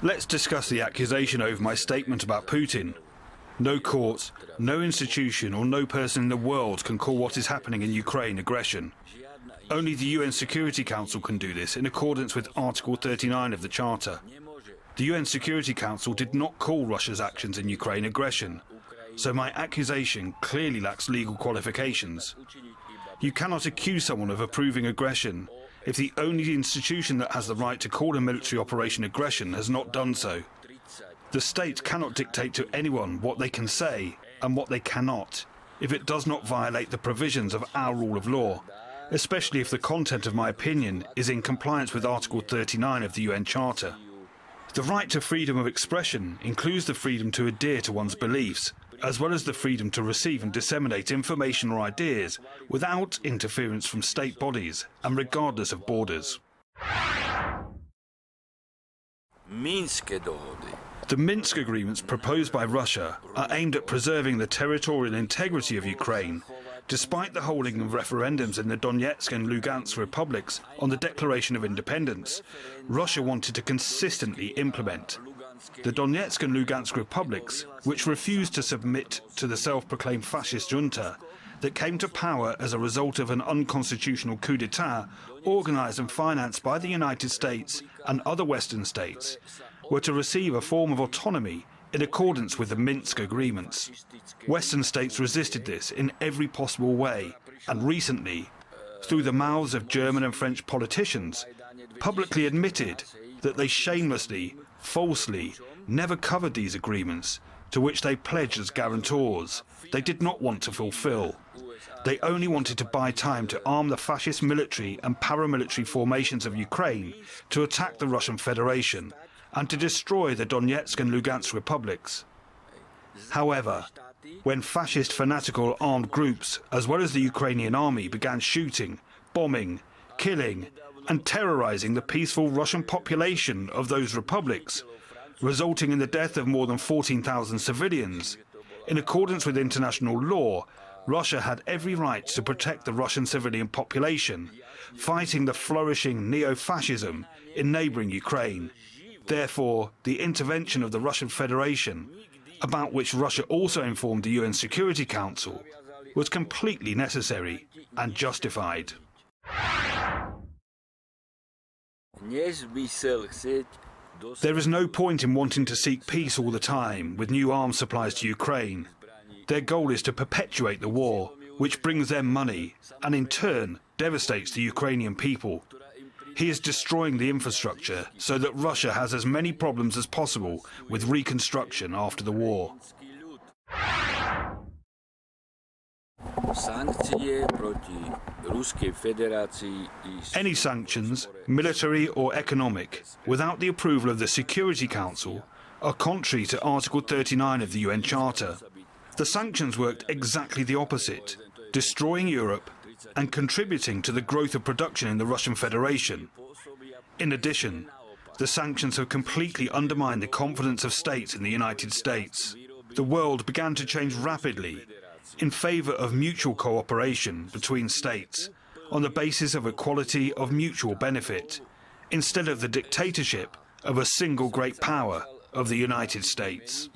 Let's discuss the accusation over my statement about Putin. No court, no institution or no person in the world can call what is happening in Ukraine aggression. Only the UN Security Council can do this in accordance with Article 39 of the Charter. The UN Security Council did not call Russia's actions in Ukraine aggression, so my accusation clearly lacks legal qualifications. You cannot accuse someone of approving aggression if the only institution that has the right to call a military operation aggression has not done so. The state cannot dictate to anyone what they can say and what they cannot if it does not violate the provisions of our rule of law, especially if the content of my opinion is in compliance with Article 39 of the UN Charter. The right to freedom of expression includes the freedom to adhere to one's beliefs, as well as the freedom to receive and disseminate information or ideas without interference from state bodies and regardless of borders. The Minsk agreements proposed by Russia are aimed at preserving the territorial integrity of Ukraine, despite the holding of referendums in the Donetsk and Lugansk republics on the Declaration of Independence. Russia wanted to consistently implement. The Donetsk and Lugansk republics, which refused to submit to the self-proclaimed fascist junta that came to power as a result of an unconstitutional coup d'etat organised and financed by the United States and other Western states, were to receive a form of autonomy in accordance with the Minsk agreements. Western states resisted this in every possible way, and recently, through the mouths of German and French politicians, publicly admitted that they shamelessly, falsely, never covered these agreements, to which they pledged as guarantors. They did not want to fulfill. They only wanted to buy time to arm the fascist military and paramilitary formations of Ukraine to attack the Russian Federation and to destroy the Donetsk and Lugansk republics. However, when fascist fanatical armed groups, as well as the Ukrainian army, began shooting, bombing, killing and terrorizing the peaceful Russian population of those republics, resulting in the death of more than 14,000 civilians, in accordance with international law, Russia had every right to protect the Russian civilian population, fighting the flourishing neo-fascism in neighbouring Ukraine. Therefore, the intervention of the Russian Federation, about which Russia also informed the UN Security Council, was completely necessary and justified. There is no point in wanting to seek peace all the time with new arms supplies to Ukraine. Their goal is to perpetuate the war, which brings them money and in turn devastates the Ukrainian people. He is destroying the infrastructure so that Russia has as many problems as possible with reconstruction after the war. Any sanctions, military or economic, without the approval of the Security Council, are contrary to Article 39 of the UN Charter. The sanctions worked exactly the opposite, destroying Europe and contributing to the growth of production in the Russian Federation. In addition, the sanctions have completely undermined the confidence of states in the United States. The world began to change rapidly in favour of mutual cooperation between states on the basis of equality of mutual benefit, instead of the dictatorship of a single great power of the United States.